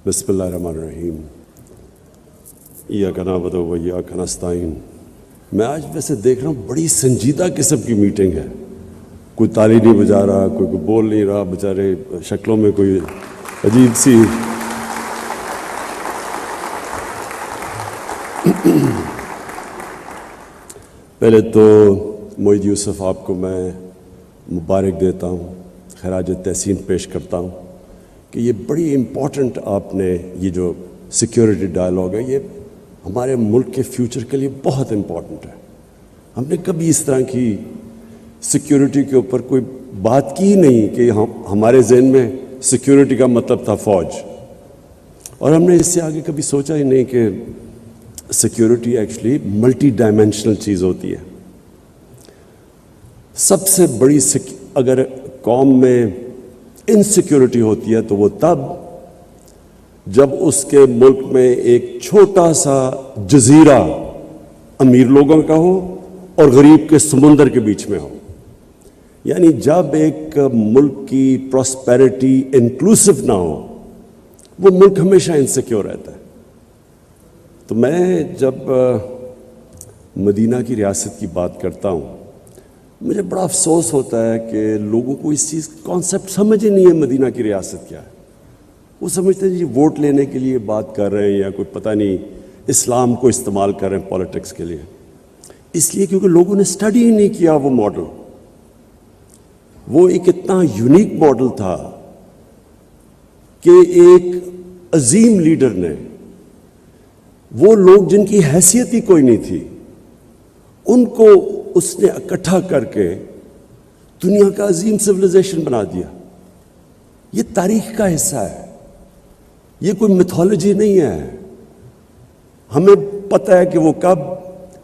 بسم اللہ الرحمن الرحیم ایاک نعبد و ایاک نستعین۔ میں آج ویسے دیکھ رہا ہوں بڑی سنجیدہ قسم کی میٹنگ ہے، کوئی تالی نہیں بجا رہا، کوئی بول نہیں رہا، بیچارے شکلوں میں کوئی عجیب سی پہلے تو معید یوسف آپ کو میں مبارک دیتا ہوں، خراج تحسین پیش کرتا ہوں کہ یہ بڑی امپورٹنٹ آپ نے یہ جو سیکیورٹی ڈائلاگ ہے یہ ہمارے ملک کے فیوچر کے لیے بہت امپورٹنٹ ہے۔ ہم نے کبھی اس طرح کی سیکیورٹی کے اوپر کوئی بات کی نہیں کہ ہمارے ذہن میں سیکیورٹی کا مطلب تھا فوج، اور ہم نے اس سے آگے کبھی سوچا ہی نہیں کہ سیکیورٹی ایکچولی ملٹی ڈائمینشنل چیز ہوتی ہے۔ سب سے بڑی اگر قوم میں انسیکیورٹی ہوتی ہے تو وہ تب جب اس کے ملک میں ایک چھوٹا سا جزیرہ امیر لوگوں کا ہو اور غریب کے سمندر کے بیچ میں ہو، یعنی جب ایک ملک کی پراسپیرٹی انکلوسیو نہ ہو وہ ملک ہمیشہ انسیکیور رہتا ہے۔ تو میں جب مدینہ کی ریاست کی بات کرتا ہوں مجھے بڑا افسوس ہوتا ہے کہ لوگوں کو اس چیز کا کانسیپٹ سمجھ ہی نہیں ہے مدینہ کی ریاست کیا ہے۔ وہ سمجھتے ہیں جی ووٹ لینے کے لیے بات کر رہے ہیں یا کوئی پتہ نہیں اسلام کو استعمال کر رہے ہیں پولیٹکس کے لیے، اس لیے کیونکہ لوگوں نے اسٹڈی ہی نہیں کیا وہ ماڈل۔ وہ ایک اتنا یونیک ماڈل تھا کہ ایک عظیم لیڈر نے وہ لوگ جن کی حیثیت ہی کوئی نہیں تھی ان کو اس نے اکٹھا کر کے دنیا کا عظیم سویلائزیشن بنا دیا۔ یہ تاریخ کا حصہ ہے، یہ کوئی میتھولوجی نہیں ہے۔ ہمیں پتہ ہے کہ وہ کب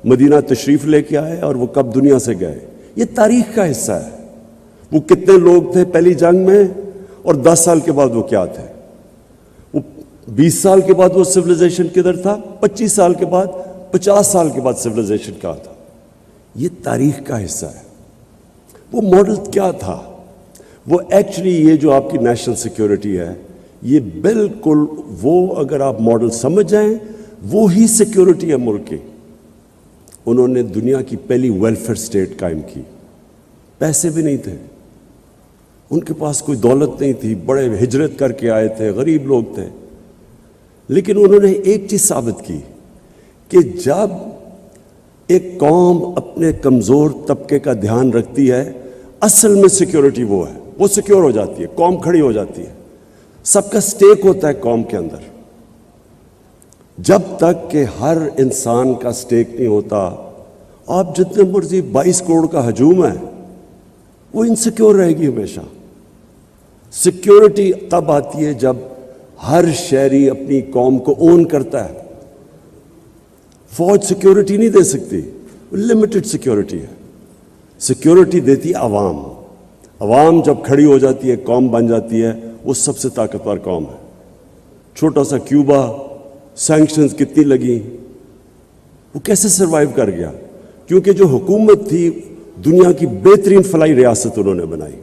مدینہ تشریف لے کے آئے اور وہ کب دنیا سے گئے، یہ تاریخ کا حصہ ہے۔ وہ کتنے لوگ تھے پہلی جنگ میں اور 10 سال کے بعد وہ کیا تھے، وہ 20 سال کے بعد وہ سویلائزیشن کدھر تھا، 25 سال کے بعد 50 سال کے بعد سویلائزیشن کہاں تھا۔ یہ تاریخ کا حصہ ہے۔ وہ ماڈل کیا تھا؟ وہ ایکچولی یہ جو آپ کی نیشنل سیکیورٹی ہے یہ بالکل وہ اگر آپ ماڈل سمجھ جائیں وہی سیکیورٹی ہے ملک کی۔ انہوں نے دنیا کی پہلی ویلفیئر سٹیٹ قائم کی، پیسے بھی نہیں تھے ان کے پاس، کوئی دولت نہیں تھی، بڑے ہجرت کر کے آئے تھے، غریب لوگ تھے، لیکن انہوں نے ایک چیز ثابت کی کہ جب ایک قوم اپنے کمزور طبقے کا دھیان رکھتی ہے اصل میں سیکیورٹی وہ ہے، وہ سیکیور ہو جاتی ہے، قوم کھڑی ہو جاتی ہے، سب کا سٹیک ہوتا ہے قوم کے اندر۔ جب تک کہ ہر انسان کا سٹیک نہیں ہوتا آپ جتنے مرضی 22 کروڑ کا ہجوم ہے وہ انسیکیور رہے گی ہمیشہ۔ سیکیورٹی تب آتی ہے جب ہر شہری اپنی قوم کو اون کرتا ہے۔ فوج سیکیورٹی نہیں دے سکتی، لمیٹڈ سیکیورٹی ہے۔ سیکیورٹی دیتی عوام، عوام جب کھڑی ہو جاتی ہے قوم بن جاتی ہے، وہ سب سے طاقتور قوم ہے۔ چھوٹا سا کیوبا، سینکشنز کتنی لگی، وہ کیسے سروائیو کر گیا؟ کیونکہ جو حکومت تھی دنیا کی بہترین فلاحی ریاست انہوں نے بنائی،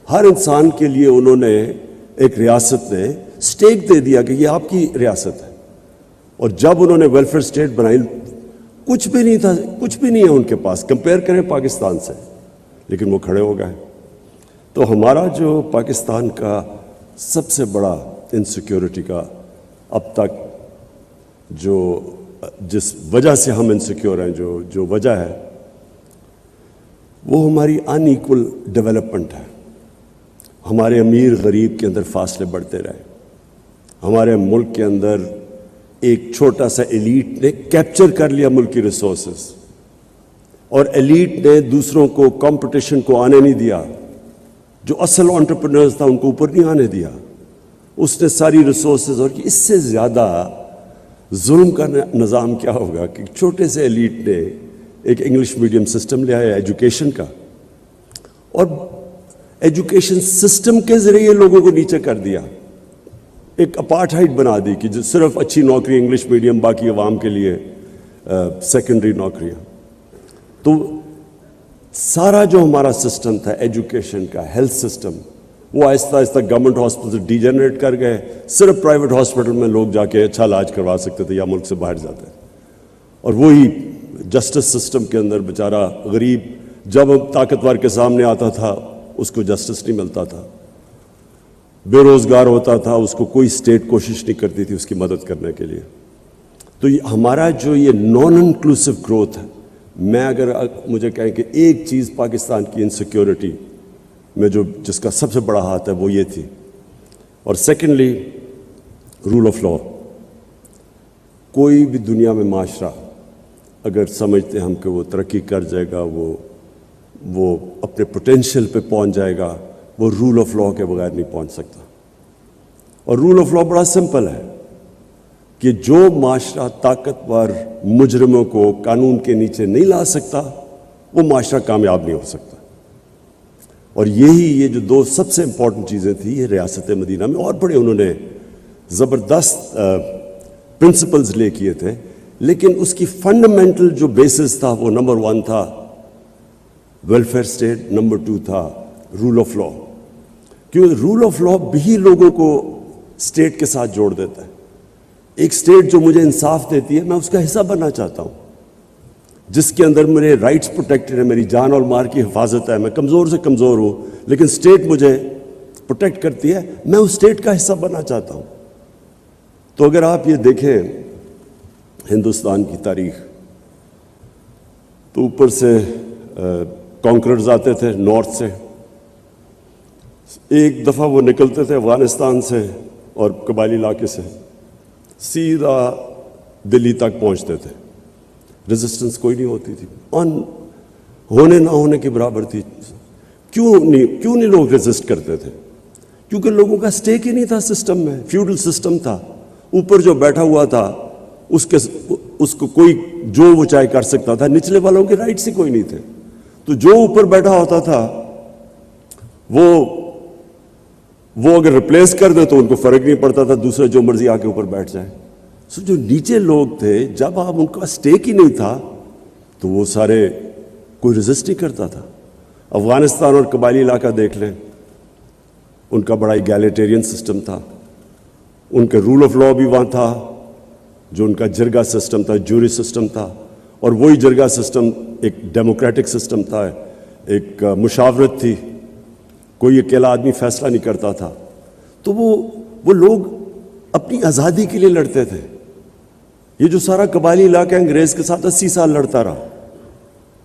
ہر انسان کے لیے انہوں نے ایک ریاست نے سٹیک دے دیا کہ یہ آپ کی ریاست ہے۔ اور جب انہوں نے ویلفیئر سٹیٹ بنائی کچھ بھی نہیں تھا، کچھ بھی نہیں ہے ان کے پاس، کمپیئر کریں پاکستان سے، لیکن وہ کھڑے ہو گئے۔ تو ہمارا جو پاکستان کا سب سے بڑا انسیکیورٹی کا اب تک جس وجہ سے ہم انسیکیور ہیں جو وجہ ہے وہ ہماری ان ایکول ڈیولپمنٹ ہے۔ ہمارے امیر غریب کے اندر فاصلے بڑھتے رہے، ہمارے ملک کے اندر ایک چھوٹا سا ایلیٹ نے کیپچر کر لیا ملک کی ریسورسز، اور ایلیٹ نے دوسروں کو کمپٹیشن کو آنے نہیں دیا، جو اصل انٹرپرینرز تھا ان کو اوپر نہیں آنے دیا۔ اس نے ساری ریسورسز، اور اس سے زیادہ ظلم کا نظام کیا ہوگا کہ چھوٹے سے ایلیٹ نے ایک انگلش میڈیم سسٹم لے آیا ایجوکیشن کا، اور ایجوکیشن سسٹم کے ذریعے لوگوں کو نیچے کر دیا، ایک اپارٹھائڈ بنا دی کہ جو صرف اچھی نوکری انگلش میڈیم، باقی عوام کے لیے سیکنڈری نوکریاں۔ تو سارا جو ہمارا سسٹم تھا ایجوکیشن کا، ہیلتھ سسٹم، وہ آہستہ آہستہ گورنمنٹ ہاسپٹل سے ڈی جنریٹ کر گئے. صرف پرائیویٹ ہاسپٹل میں لوگ جا کے اچھا علاج کروا سکتے تھے یا ملک سے باہر جاتے. اور وہی جسٹس سسٹم کے اندر بیچارہ غریب جب طاقتور کے سامنے آتا تھا اس کو جسٹس نہیں ملتا تھا, بے روزگار ہوتا تھا, اس کو کوئی اسٹیٹ کوشش نہیں کرتی تھی اس کی مدد کرنے کے لیے. تو ہمارا جو یہ نان انکلوسیو گروتھ ہے, میں اگر مجھے کہیں کہ ایک چیز پاکستان کی انسیکیورٹی میں جس کا سب سے بڑا ہاتھ ہے وہ یہ تھی. اور سیکنڈلی رول آف لا. کوئی بھی دنیا میں معاشرہ اگر سمجھتے ہم کہ وہ ترقی کر جائے گا, وہ اپنے پوٹینشیل پہ پہنچ جائے گا, وہ رول آف لا کے بغیر نہیں پہنچ سکتا. اور رول آف لا بڑا سمپل ہے کہ جو معاشرہ طاقتور مجرموں کو قانون کے نیچے نہیں لا سکتا وہ معاشرہ کامیاب نہیں ہو سکتا. اور یہ جو دو سب سے امپورٹنٹ چیزیں تھیں یہ ریاست مدینہ میں, اور بڑے انہوں نے زبردست پرنسپلز لے کیے تھے, لیکن اس کی فنڈامنٹل جو بیسس تھا وہ نمبر 1 تھا ویلفیئر اسٹیٹ, نمبر 2 تھا رول آف لا. کیونکہ رول آف لا بھی لوگوں کو اسٹیٹ کے ساتھ جوڑ دیتا ہے. ایک اسٹیٹ جو مجھے انصاف دیتی ہے میں اس کا حصہ بننا چاہتا ہوں, جس کے اندر میرے رائٹس پروٹیکٹڈ ہیں, میری جان اور مال کی حفاظت ہے, میں کمزور سے کمزور ہوں لیکن اسٹیٹ مجھے پروٹیکٹ کرتی ہے, میں اس اسٹیٹ کا حصہ بننا چاہتا ہوں. تو اگر آپ یہ دیکھیں ہندوستان کی تاریخ تو اوپر سے کانکررز آتے تھے نارتھ سے, ایک دفعہ وہ نکلتے تھے افغانستان سے اور قبائلی علاقے سے سیدھا دلی تک پہنچتے تھے. ریزسٹنس کوئی نہیں ہوتی تھی, ہونے نہ ہونے کے برابر تھی. کیوں نہیں لوگ ریزسٹ کرتے تھے؟ کیونکہ لوگوں کا سٹیک ہی نہیں تھا سسٹم میں. فیوڈل سسٹم تھا, اوپر جو بیٹھا ہوا تھا اس کو کوئی جو وہ چاہے کر سکتا تھا, نچلے والوں کے رائٹس ہی کوئی نہیں تھے. تو جو اوپر بیٹھا ہوتا تھا وہ اگر ریپلیس کر دے تو ان کو فرق نہیں پڑتا تھا, دوسرے جو مرضی آ کے اوپر بیٹھ جائے. سو جو نیچے لوگ تھے جب آپ ان کا سٹیک ہی نہیں تھا تو وہ سارے کوئی ریزسٹ نہیں کرتا تھا. افغانستان اور قبائلی علاقہ دیکھ لیں, ان کا بڑا ایگیلیٹیرین سسٹم تھا, ان کا رول آف لا بھی وہاں تھا, جو ان کا جرگہ سسٹم تھا, جوری سسٹم تھا, اور وہی جرگہ سسٹم ایک ڈیموکریٹک سسٹم تھا, ایک مشاورت تھی, کوئی اکیلا آدمی فیصلہ نہیں کرتا تھا. تو وہ لوگ اپنی آزادی کے لیے لڑتے تھے. یہ جو سارا قبائلی علاقہ انگریز کے ساتھ 80 سال لڑتا رہا.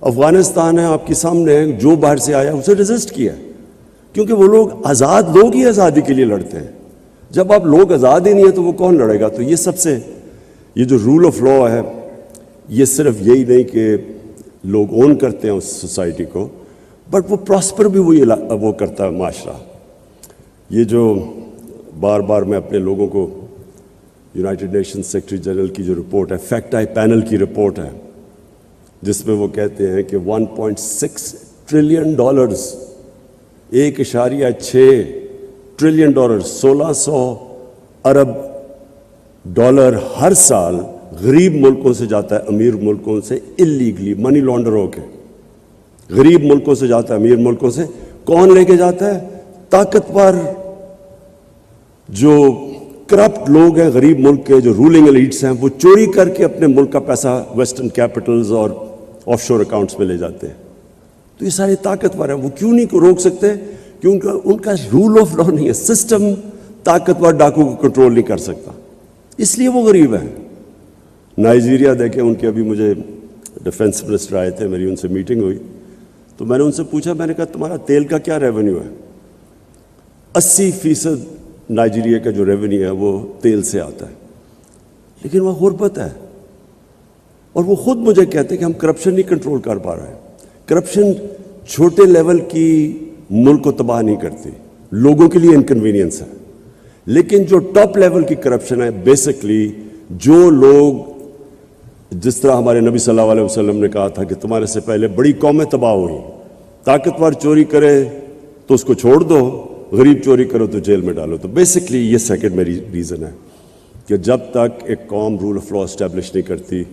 افغانستان ہے آپ کے سامنے, جو باہر سے آیا اسے ریزسٹ کیا, کیونکہ وہ لوگ آزاد لوگ ہی آزادی کے لیے لڑتے ہیں. جب آپ لوگ آزاد ہی نہیں ہیں تو وہ کون لڑے گا؟ تو یہ جو رول آف لا ہے یہ صرف یہی نہیں کہ لوگ اون کرتے ہیں اس سوسائٹی کو, بٹ وہ پراسپر بھی وہ کرتا ہے معاشرہ. یہ جو بار بار میں اپنے لوگوں کو یونائٹڈ نیشن سیکرٹری جنرل کی جو رپورٹ ہے, فیکٹ آئی پینل کی رپورٹ ہے, جس میں وہ کہتے ہیں کہ 1.6 ٹریلین ڈالرز, 1.6 ٹریلین ڈالر, 1600 ارب ڈالر ہر سال غریب ملکوں سے جاتا ہے امیر ملکوں سے اللیگلی, منی لانڈر ہو کے. غریب ملکوں سے جاتا ہے امیر ملکوں سے. کون لے کے جاتا ہے؟ طاقتور جو کرپٹ لوگ ہیں غریب ملک کے, جو رولنگ ایلیٹس ہیں, وہ چوری کر کے اپنے ملک کا پیسہ ویسٹرن کیپٹلز اور آف شور اکاؤنٹس میں لے جاتے ہیں. تو یہ سارے طاقتور ہیں, وہ کیوں نہیں روک سکتے؟ کیونکہ ان کا رول آف لا نہیں ہے. سسٹم طاقتور ڈاکو کو کنٹرول نہیں کر سکتا, اس لیے وہ غریب ہیں. نائجیریا دیکھیں, ان کے ابھی مجھے ڈیفنس منسٹر آئے تھے, میری ان سے میٹنگ ہوئی, تو میں نے ان سے پوچھا, میں نے کہا تمہارا تیل کا کیا ریونیو ہے؟ 80% نائجیریا کا جو ریونیو ہے وہ تیل سے آتا ہے, لیکن وہ غربت ہے. اور وہ خود مجھے کہتے ہیں کہ ہم کرپشن نہیں کنٹرول کر پا رہے ہیں. کرپشن چھوٹے لیول کی ملک کو تباہ نہیں کرتی, لوگوں کے لیے انکنوینئنس ہے. لیکن جو ٹاپ لیول کی کرپشن ہے, بیسکلی جو لوگ, جس طرح ہمارے نبی صلی اللہ علیہ وسلم نے کہا تھا کہ تمہارے سے پہلے بڑی قومیں تباہ ہوئی, طاقتور چوری کرے تو اس کو چھوڑ دو, غریب چوری کرو تو جیل میں ڈالو. تو بیسکلی یہ سیکنڈ میری ریزن ہے کہ جب تک ایک قوم رول آف لا اسٹیبلش نہیں کرتی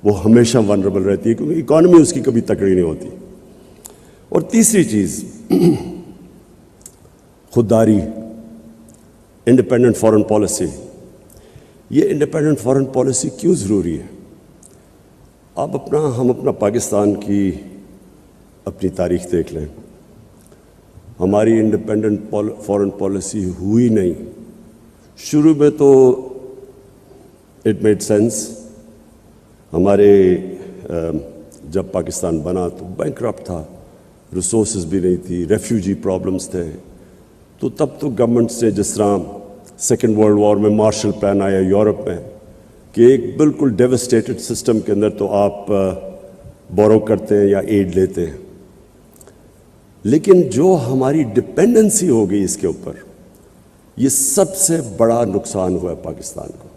وہ ہمیشہ ونربل رہتی ہے, کیونکہ اکانومی اس کی کبھی تکڑی نہیں ہوتی. اور تیسری چیز, خودداری, انڈیپینڈنٹ فارن پالیسی. یہ انڈیپینڈنٹ فارن پالیسی کیوں ضروری ہے؟ ہم اپنا پاکستان کی اپنی تاریخ دیکھ لیں. ہماری انڈیپینڈنٹ فارن پالیسی ہوئی نہیں. شروع میں تو اٹ میڈ سینس. ہمارے جب پاکستان بنا تو بینکرپٹ تھا, ریسورسز بھی نہیں تھی, ریفیوجی پرابلمس تھے. تو تب تو گورنمنٹس نے, جس طرح سیکنڈ ورلڈ وار میں مارشل پلان آیا یورپ میں, کہ ایک بالکل ڈیوسٹیٹڈ سسٹم کے اندر تو آپ بورو کرتے ہیں یا ایڈ لیتے ہیں. لیکن جو ہماری ڈپینڈنسی ہو گئی اس کے اوپر, یہ سب سے بڑا نقصان ہوا ہے پاکستان کو.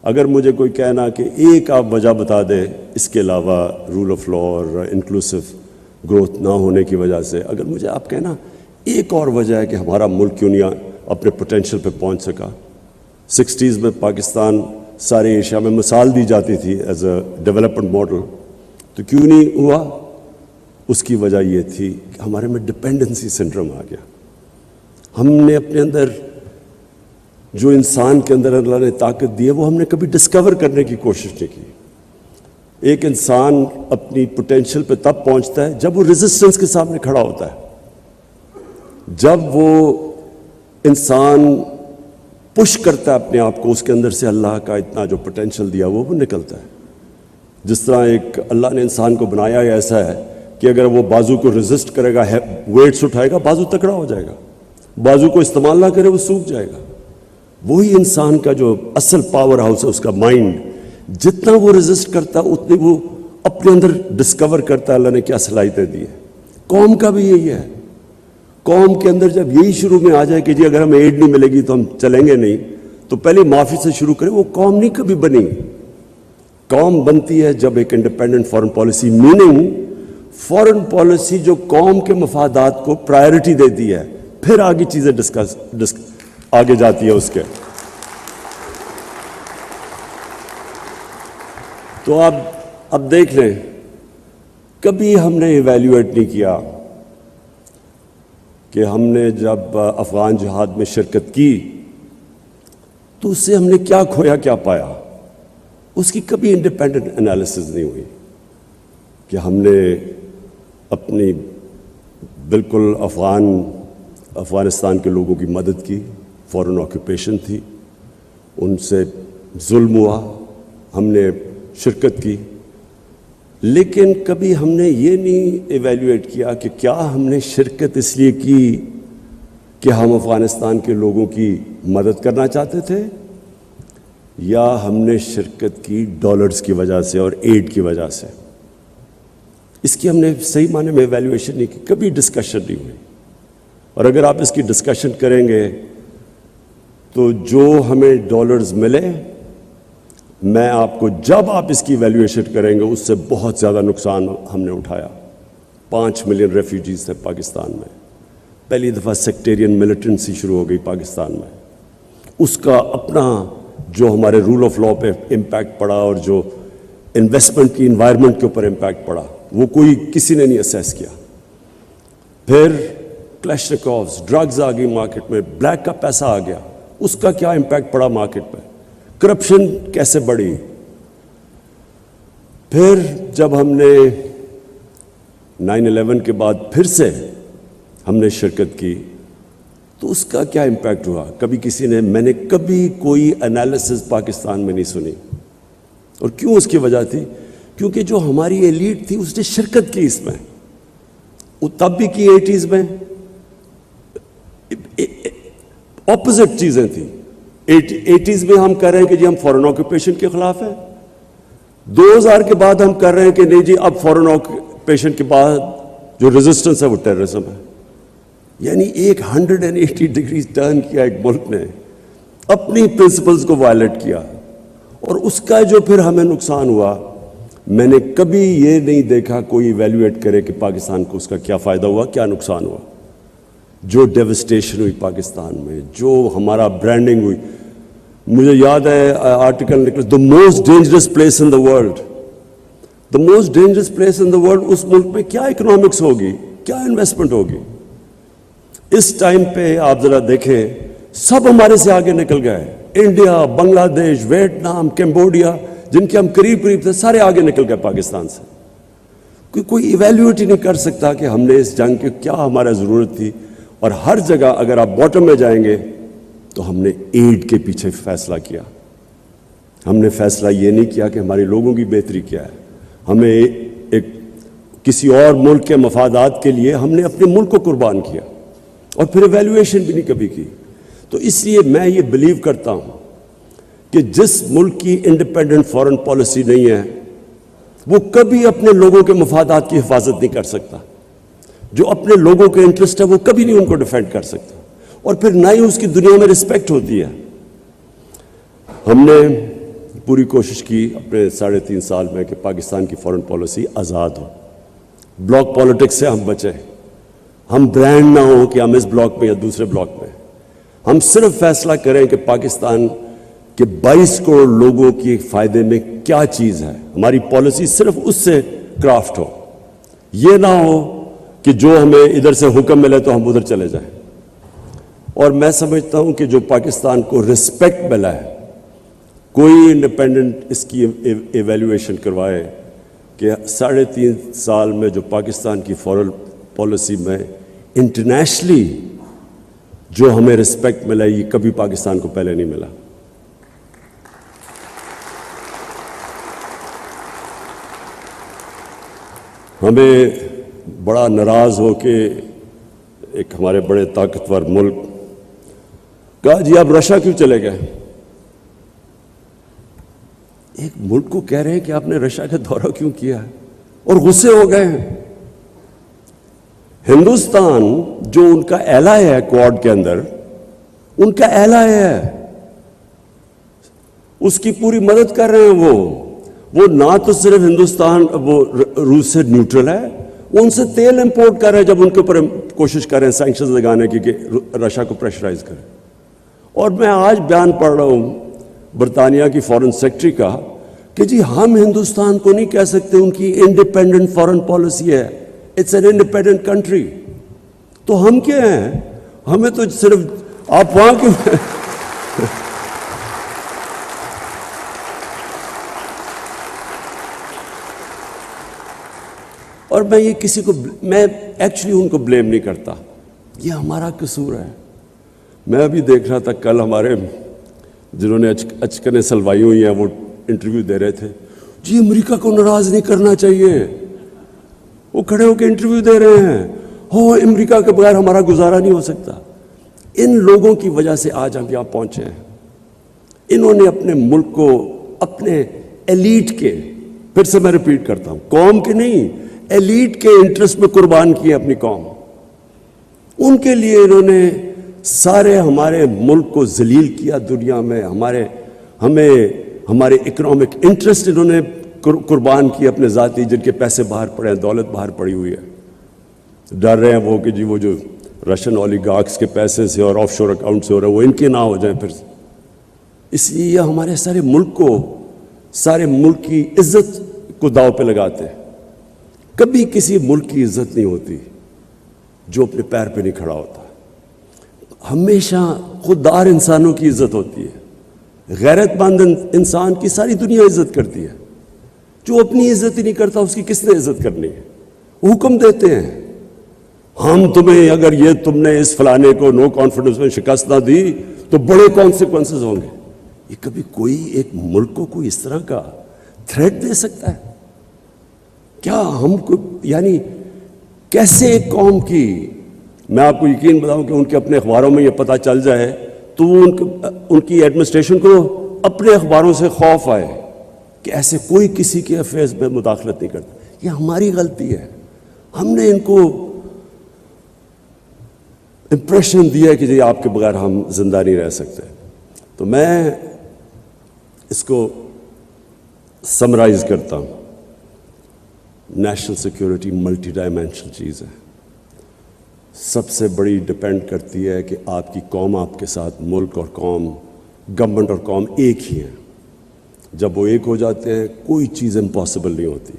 اگر مجھے کوئی کہنا کہ ایک آپ وجہ بتا دیں اس کے علاوہ رول آف لا اور انکلوسیو گروتھ نہ ہونے کی وجہ سے, اگر مجھے آپ کہنا ایک اور وجہ ہے کہ ہمارا ملک کیوں نہیں اپنے پوٹینشیل پہ پہنچ سکا. 60s میں پاکستان سارے ایشیا میں مثال دی جاتی تھی ایز اے ڈیولپمنٹ ماڈل, تو کیوں نہیں ہوا؟ اس کی وجہ یہ تھی کہ ہمارے میں ڈپینڈنسی سنڈروم آ گیا. ہم نے اپنے اندر جو انسان کے اندر اللہ نے طاقت دی ہے وہ ہم نے کبھی ڈسکور کرنے کی کوشش نہیں کی. ایک انسان اپنی پوٹینشیل پہ تب پہنچتا ہے جب وہ ریزسٹنس کے سامنے کھڑا ہوتا ہے, جب وہ انسان پش کرتا ہے اپنے آپ کو, اس کے اندر سے اللہ کا اتنا جو پوٹینشیل دیا وہ نکلتا ہے. جس طرح ایک اللہ نے انسان کو بنایا ہے ایسا ہے کہ اگر وہ بازو کو ریزسٹ کرے گا, ویٹس اٹھائے گا, بازو تکڑا ہو جائے گا. بازو کو استعمال نہ کرے وہ سوکھ جائے گا. وہی انسان کا جو اصل پاور ہاؤس ہے, اس کا مائنڈ, جتنا وہ ریزسٹ کرتا ہے اتنی وہ اپنے اندر ڈسکور کرتا ہے اللہ نے کیا صلاحیتیں دی ہیں. قوم کا بھی یہی ہے. قوم کے اندر جب یہی شروع میں آ جائے کہ جی اگر ہمیں ایڈ نہیں ملے گی تو ہم چلیں گے نہیں, تو پہلے معافی سے شروع کریں. وہ قوم نہیں کبھی بنی. قوم بنتی ہے جب ایک independent foreign policy, meaning foreign policy جو قوم کے مفادات کو پرائرٹی دیتی ہے, پھر آگے چیزیں آگے جاتی ہے اس کے. تو اب دیکھ لیں, کبھی ہم نے ایویلیویٹ نہیں کیا کہ ہم نے جب افغان جہاد میں شرکت کی تو اس سے ہم نے کیا کھویا کیا پایا. اس کی کبھی انڈیپینڈنٹ انالیسز نہیں ہوئی کہ ہم نے اپنی بالکل افغانستان کے لوگوں کی مدد کی, فورن آکوپیشن تھی, ان سے ظلم ہوا, ہم نے شرکت کی. لیکن کبھی ہم نے یہ نہیں ایویلیویٹ کیا کہ کیا ہم نے شرکت اس لیے کی کہ ہم افغانستان کے لوگوں کی مدد کرنا چاہتے تھے, یا ہم نے شرکت کی ڈالرز کی وجہ سے اور ایڈ کی وجہ سے. اس کی ہم نے صحیح معنی میں ایویلیویشن نہیں کی, کبھی ڈسکشن نہیں ہوئی. اور اگر آپ اس کی ڈسکشن کریں گے تو جو ہمیں ڈالرز ملے, میں آپ کو جب آپ اس کی ایویلیویشن کریں گے اس سے بہت زیادہ نقصان ہم نے اٹھایا. 5 ملین ریفیوجیز تھے پاکستان میں. پہلی دفعہ سیکٹیرین ملیٹنسی شروع ہو گئی پاکستان میں. اس کا اپنا جو ہمارے رول آف لا پہ امپیکٹ پڑا اور جو انویسٹمنٹ کی انوائرمنٹ کے اوپر امپیکٹ پڑا, وہ کسی نے نہیں اسیس کیا. پھر کلیشنکوفز, ڈرگز آ گئی مارکیٹ میں, بلیک کا پیسہ آ گیا, اس کا کیا امپیکٹ پڑا مارکیٹ پہ, کرپشن کیسے بڑھی. پھر جب ہم نے 9/11 کے بعد پھر سے ہم نے شرکت کی تو اس کا کیا امپیکٹ ہوا, کبھی میں نے کبھی کوئی انالیسز پاکستان میں نہیں سنی. اور کیوں اس کی وجہ تھی؟ کیونکہ جو ہماری ایلیٹ تھی اس نے شرکت کی اس میں, وہ تب بھی کی 80s میں, اپوزٹ چیزیں تھیں. 80s میں ہم کر رہے ہیں کہ جی ہم فورن آکوپیشن کے خلاف ہیں, 2000 کے بعد ہم کر رہے ہیں کہ نہیں جی اب فورن آکوپیشن کے بعد جو ریزسٹنس ہے وہ ٹیررزم ہے. یعنی ایک 180 ڈگریز ٹرن کیا ایک ملک نے, اپنی پرنسپلز کو وائلیٹ کیا, اور اس کا جو پھر ہمیں نقصان ہوا, میں نے کبھی یہ نہیں دیکھا کوئی ایویلیویٹ کرے کہ پاکستان کو اس کا کیا فائدہ ہوا, کیا نقصان ہوا. جو ڈیوسٹیشن ہوئی پاکستان میں, جو ہمارا برانڈنگ ہوئی. مجھے یاد ہے آرٹیکل نکلا, the most dangerous place in the world. The most dangerous place in the world, اس ملک میں کیا اکنامکس ہوگی, کیا انویسٹمنٹ ہوگی. اس ٹائم پہ آپ ذرا دیکھیں سب ہمارے سے آگے نکل گئے. انڈیا، بنگلہ دیش، ویتنام، کمبوڈیا، جن کے ہم قریب قریب تھے سارے آگے نکل گئے پاکستان سے. کوئی ایویلیویٹ ہی نہیں کر سکتا کہ ہم نے اس جنگ کی کیا ہمارا ضرورت تھی. اور ہر جگہ اگر آپ باٹم میں جائیں گے تو ہم نے ایڈ کے پیچھے فیصلہ کیا. ہم نے فیصلہ یہ نہیں کیا کہ ہمارے لوگوں کی بہتری کیا ہے. ہمیں ایک کسی اور ملک کے مفادات کے لیے ہم نے اپنے ملک کو قربان کیا اور پھر ایویلیویشن بھی نہیں کبھی کی. تو اس لیے میں یہ بلیو کرتا ہوں کہ جس ملک کی انڈیپینڈنٹ فارن پالیسی نہیں ہے وہ کبھی اپنے لوگوں کے مفادات کی حفاظت نہیں کر سکتا. جو اپنے لوگوں کے انٹرسٹ ہے وہ کبھی نہیں ان کو ڈیفینڈ کر سکتا اور پھر نہ ہی اس کی دنیا میں رسپیکٹ ہوتی ہے. ہم نے پوری کوشش کی اپنے 3.5 سال میں کہ پاکستان کی فارن پالیسی آزاد ہو. بلاک پالیٹکس سے ہم بچیں. ہم برانڈ نہ ہوں کہ ہم اس بلاک میں یا دوسرے بلاک میں. ہم صرف فیصلہ کریں کہ پاکستان کے 22 کروڑ لوگوں کے فائدے میں کیا چیز ہے. ہماری پالیسی صرف اس سے کرافٹ ہو. یہ نہ ہو کہ جو ہمیں ادھر سے حکم ملے تو ہم ادھر چلے جائیں. اور میں سمجھتا ہوں کہ جو پاکستان کو رسپیکٹ ملا ہے کوئی انڈیپینڈنٹ اس کی ایویلیویشن کروائے کہ 3.5 سال میں جو پاکستان کی فارن پالیسی میں انٹرنیشنلی جو ہمیں رسپیکٹ ملا یہ کبھی پاکستان کو پہلے نہیں ملا. ہمیں بڑا ناراض ہو کے ایک ہمارے بڑے طاقتور ملک کہا جی آپ رشیا کیوں چلے گئے. ایک ملک کو کہہ رہے ہیں کہ آپ نے رشیا کا دورہ کیوں کیا ہے اور غصے ہو گئے ہیں. ہندوستان جو ان کا ایلائی ہے کوڈ کے اندر ان کا ایلائی ہے اس کی پوری مدد کر رہے ہیں. وہ نہ تو صرف ہندوستان وہ روس سے نیوٹرل ہے وہ ان سے تیل امپورٹ کر رہے ہیں جب ان کے اوپر کوشش کر رہے ہیں سینکشنز لگانے کی کہ رشیا کو پریشرائز کریں. اور میں آج بیان پڑھ رہا ہوں برطانیہ کی فارن سیکرٹری کا کہ جی ہم ہندوستان کو نہیں کہہ سکتے ان کی انڈیپینڈنٹ فارن پالیسی ہے. It's an independent country. تو ہم کیا ہیں ہمیں تو صرف آپ وہاں کیوں اور میں یہ کسی کو میں ایکچولی ان کو بلیم نہیں کرتا. یہ ہمارا قصور ہے. میں ابھی دیکھ رہا تھا کل ہمارے جنہوں نے اچکنے سلوائی ہوئی ہیں وہ انٹرویو دے رہے تھے جی امریکہ کو ناراض نہیں کرنا چاہیے. وہ کھڑے ہو کے انٹرویو دے رہے ہیں ہو امریکہ کے بغیر ہمارا گزارا نہیں ہو سکتا. ان لوگوں کی وجہ سے آج ہم یہاں پہنچے ہیں. انہوں نے اپنے ملک کو اپنے ایلیٹ کے پھر سے میں ریپیٹ کرتا ہوں قوم کے نہیں ایلیٹ کے انٹرسٹ میں قربان کی اپنی قوم. ان کے لیے انہوں نے سارے ہمارے ملک کو ذلیل کیا دنیا میں. ہمارے اکنامک انٹرسٹ انہوں نے قربان کی اپنے ذاتی جن کے پیسے باہر پڑے ہیں دولت باہر پڑی ہوئی ہے. ڈر رہے ہیں وہ کہ جی وہ جو رشین اولیگارکس کے پیسے سے اور آف شور اکاؤنٹ سے ہو رہے ہیں وہ ان کے نہ ہو جائیں پھر. اس لیے یہ ہمارے سارے ملک کی عزت کو داؤ پہ لگاتے ہیں. کبھی کسی ملک کی عزت نہیں ہوتی جو اپنے پیر پہ نہیں کھڑا ہوتا. ہمیشہ خوددار انسانوں کی عزت ہوتی ہے. غیرت مند انسان کی ساری دنیا عزت کرتی ہے. جو اپنی عزت ہی نہیں کرتا اس کی کس نے عزت کرنی ہے. حکم دیتے ہیں ہم تمہیں اگر یہ تم نے اس فلانے کو نو کانفیڈنس میں شکست نہ دی تو بڑے کانسیکوینسز ہوں گے. یہ کبھی کوئی ایک ملک کو کوئی اس طرح کا تھریٹ دے سکتا ہے کیا؟ ہم کو یعنی کیسے ایک قوم کی میں آپ کو یقین بتاؤں کہ ان کے اپنے اخباروں میں یہ پتہ چل جائے تو وہ ان کی ایڈمنسٹریشن کو اپنے اخباروں سے خوف آئے کہ ایسے کوئی کسی کے افیئرز میں مداخلت نہیں کرتا. یہ ہماری غلطی ہے. ہم نے ان کو امپریشن دیا کہ جی آپ کے بغیر ہم زندہ نہیں رہ سکتے. تو میں اس کو سمرائز کرتا ہوں. نیشنل سیکیورٹی ملٹی ڈائمینشنل چیز ہے. سب سے بڑی ڈپینڈ کرتی ہے کہ آپ کی قوم آپ کے ساتھ ملک اور قوم گورنمنٹ اور قوم ایک ہی ہیں. جب وہ ایک ہو جاتے ہیں کوئی چیز امپاسبل نہیں ہوتی.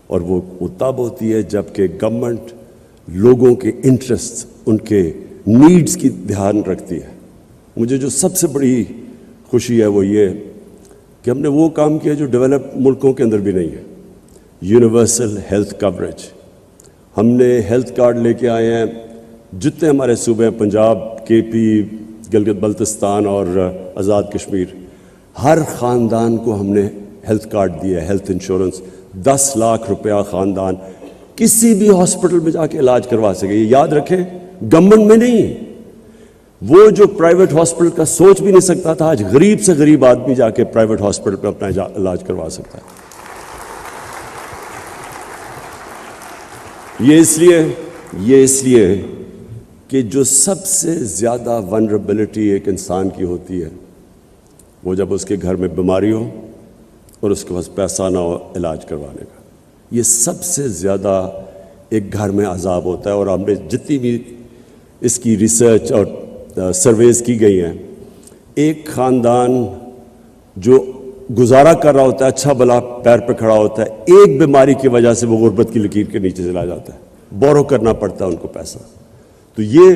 اور وہ تب ہوتی ہے جب کہ گورنمنٹ لوگوں کے انٹرسٹ ان کے نیڈز کی دھیان رکھتی ہے. مجھے جو سب سے بڑی خوشی ہے وہ یہ کہ ہم نے وہ کام کیا جو ڈیولپ ملکوں کے اندر بھی نہیں ہے. Universal health coverage. ہم نے ہیلتھ کارڈ لے کے آئے ہیں جتنے ہمارے صوبے ہیں, پنجاب, کے پی, گلگت بلتستان اور آزاد کشمیر, ہر خاندان کو ہم نے ہیلتھ کارڈ دیا ہے, ہیلتھ انشورنس. 10 لاکھ روپیہ خاندان کسی بھی ہاسپٹل میں جا کے علاج کروا سکے. یہ یاد رکھیں, گورنمنٹ میں نہیں, وہ جو پرائیویٹ ہاسپٹل کا سوچ بھی نہیں سکتا تھا, آج غریب سے غریب آدمی جا کے پرائیویٹ ہاسپٹل پہ اپنا علاج کروا سکتا ہے. یہ اس لیے کہ جو سب سے زیادہ ونربلٹی ایک انسان کی ہوتی ہے وہ جب اس کے گھر میں بیماری ہو اور اس کے پاس پیسہ نہ ہو علاج کروانے کا. یہ سب سے زیادہ ایک گھر میں عذاب ہوتا ہے. اور ہم نے جتنی بھی اس کی ریسرچ اور سرویز کی گئی ہیں, ایک خاندان جو گزارا کر رہا ہوتا ہے, اچھا بھلا پیر پہ کھڑا ہوتا ہے, ایک بیماری کی وجہ سے وہ غربت کی لکیر کے نیچے چلا جاتا ہے, بورو کرنا پڑتا ہے ان کو پیسہ. تو یہ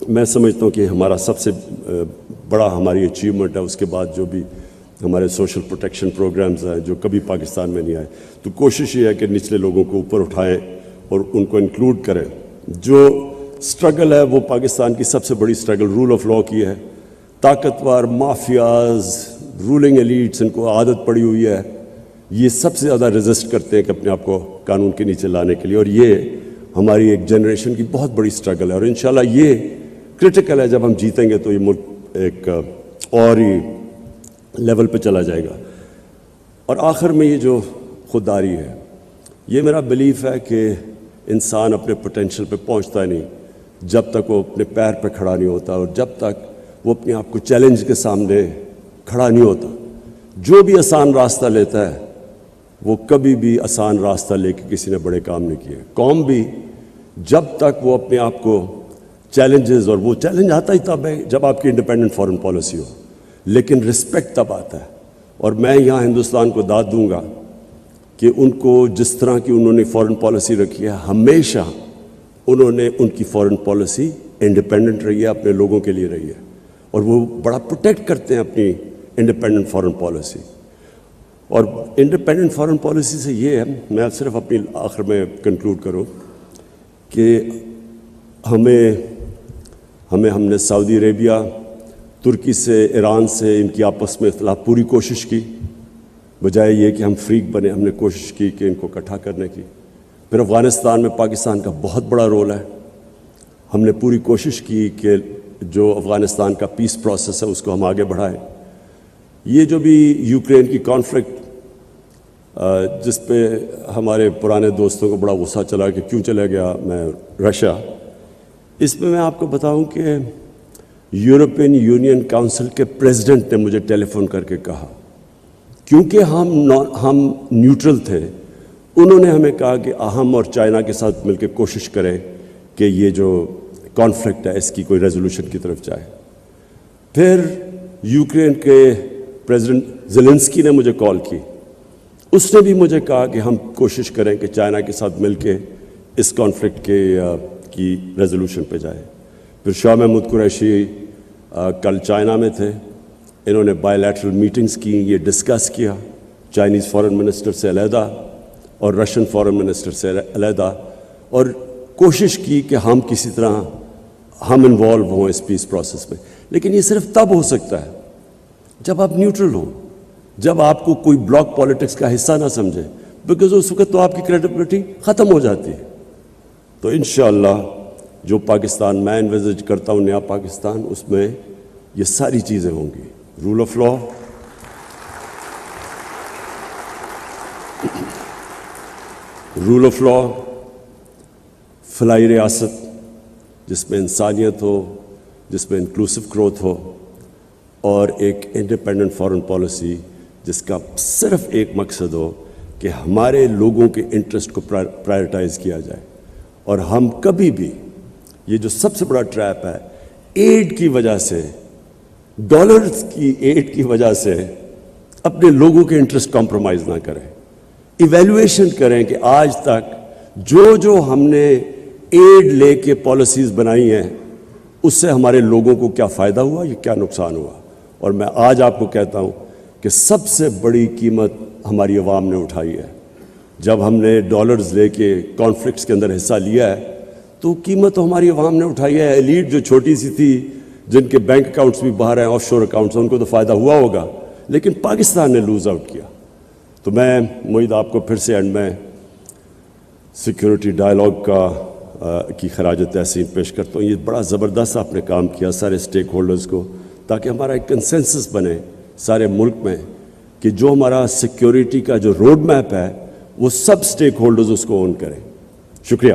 میں سمجھتا ہوں کہ ہمارا سب سے بڑا ہماری اچیومنٹ ہے. اس کے بعد جو بھی ہمارے سوشل پروٹیکشن پروگرامز ہیں جو کبھی پاکستان میں نہیں آئے, تو کوشش یہ ہے کہ نچلے لوگوں کو اوپر اٹھائیں اور ان کو انکلوڈ کریں. جو سٹرگل ہے وہ پاکستان کی سب سے بڑی سٹرگل رول آف لاء کی ہے. طاقتور مافیاز, رولنگ ایلیٹس, ان کو عادت پڑی ہوئی ہے, یہ سب سے زیادہ ریزسٹ کرتے ہیں کہ اپنے آپ کو قانون کے نیچے لانے کے لیے. اور یہ ہماری ایک جنریشن کی بہت بڑی سٹرگل ہے, اور انشاءاللہ یہ کرٹیکل ہے. جب ہم جیتیں گے تو یہ ملک ایک اور ہی لیول پہ چلا جائے گا. اور آخر میں یہ جو خودداری ہے, یہ میرا بلیف ہے کہ انسان اپنے پوٹینشیل پہ پہنچتا نہیں جب تک وہ اپنے پیر پہ کھڑا نہیں ہوتا, اور جب تک وہ اپنے آپ کو چیلنج کے سامنے کھڑا نہیں ہوتا. جو بھی آسان راستہ لیتا ہے وہ کبھی بھی آسان راستہ لے کے کسی نے بڑے کام نہیں کیے. قوم بھی جب تک وہ اپنے آپ کو چیلنجز, اور وہ چیلنج آتا ہی تب ہے جب آپ کی انڈیپینڈنٹ فارن پالیسی ہو, لیکن رسپیکٹ تب آتا ہے. اور میں یہاں ہندوستان کو داد دوں گا کہ ان کو جس طرح کی انہوں نے فارن پالیسی رکھی ہے, ہمیشہ انہوں نے ان کی فارن پالیسی انڈیپینڈنٹ رہی ہے, اپنے لوگوں کے لیے رہی ہے, اور وہ بڑا پروٹیکٹ کرتے ہیں اپنی انڈیپینڈنٹ فارن پالیسی. اور انڈیپینڈنٹ فارن پالیسی سے یہ ہے, میں صرف اپنی آخر میں کنکلوڈ کروں کہ ہم نے سعودی عربیہ, ترکی سے, ایران سے, ان کی آپس میں اختلاف پوری کوشش کی, بجائے یہ کہ ہم فریق بنے. ہم نے کوشش کی کہ ان کو اکٹھا کرنے کی. پھر افغانستان میں پاکستان کا بہت بڑا رول ہے. ہم نے پوری کوشش کی کہ جو افغانستان کا پیس پروسیس ہے اس کو ہم آگے بڑھائیں. یہ جو بھی یوکرین کی کانفلکٹ جس پہ ہمارے پرانے دوستوں کو بڑا غصہ چلا کہ کیوں چلا گیا میں رشیا, اس میں آپ کو بتاؤں کہ یورپین یونین کاؤنسل کے پریزیڈنٹ نے مجھے ٹیلی فون کر کے کہا, کیونکہ ہم نیوٹرل تھے, انہوں نے ہمیں کہا کہ ہم اور چائنا کے ساتھ مل کے کوشش کریں کہ یہ جو کانفلکٹ ہے اس کی کوئی ریزولوشن کی طرف جائے. پھر یوکرین کے پریزیڈنٹ زیلنسکی نے مجھے کال کی, اس نے بھی مجھے کہا کہ ہم کوشش کریں کہ چائنا کے ساتھ مل کے اس کانفلکٹ کی ریزولوشن پہ جائے. پھر شاہ محمود قریشی کل چائنا میں تھے, انہوں نے بائی لیٹرل میٹنگز کی, یہ ڈسکس کیا چائنیز فارن منسٹر سے علیحدہ اور رشین فارن منسٹر سے علیحدہ, اور کوشش کی کہ ہم کسی طرح ہم انوالو ہوں اس پیس پروسیس میں. لیکن یہ صرف تب ہو سکتا ہے جب آپ نیوٹرل ہوں, جب آپ کو کوئی بلاک پالیٹکس کا حصہ نہ سمجھے, بیکاز اس وقت تو آپ کی کریڈیبلٹی ختم ہو جاتی ہے. تو انشاءاللہ جو پاکستان میں انویزج کرتا ہوں, نیا پاکستان, اس میں یہ ساری چیزیں ہوں گی. رول آف لاء, فلاحی ریاست جس میں انسانیت ہو, جس میں انکلوسو گروتھ ہو, اور ایک انڈیپینڈنٹ فارن پالیسی جس کا صرف ایک مقصد ہو کہ ہمارے لوگوں کے انٹرسٹ کو پرائرٹائز کیا جائے. اور ہم کبھی بھی, یہ جو سب سے بڑا ٹریپ ہے, ایڈ کی وجہ سے, ڈالرز کی ایڈ کی وجہ سے اپنے لوگوں کے انٹرسٹ کمپرومائز نہ کریں. ایویلویشن کریں کہ آج تک جو ہم نے ایڈ لے کے پالیسیز بنائی ہیں اس سے ہمارے لوگوں کو کیا فائدہ ہوا، یہ کیا نقصان ہوا. اور میں آج آپ کو کہتا ہوں کہ سب سے بڑی قیمت ہماری عوام نے اٹھائی ہے. جب ہم نے ڈالرز لے کے کانفلکٹس کے اندر حصہ لیا ہے تو قیمت ہماری عوام نے اٹھائی ہے. ایلیٹ جو چھوٹی سی تھی، جن کے بینک اکاؤنٹس بھی باہر ہیں، آف شور اکاؤنٹس، ان کو تو فائدہ ہوا ہوگا، لیکن پاکستان نے لوز آؤٹ کیا. تو میں معید آپ کو پھر سے اینڈ میں سیکیورٹی ڈائلاگ کی خراج تحسین پیش کرتا ہوں. یہ بڑا زبردست آپ نے کام کیا سارے اسٹیک ہولڈرز کو، تاکہ ہمارا ایک کنسنسس بنے سارے ملک میں کہ جو ہمارا سیکیورٹی کا جو روڈ میپ ہے وہ سب اسٹیک ہولڈرز اس کو اون کریں. شکریہ.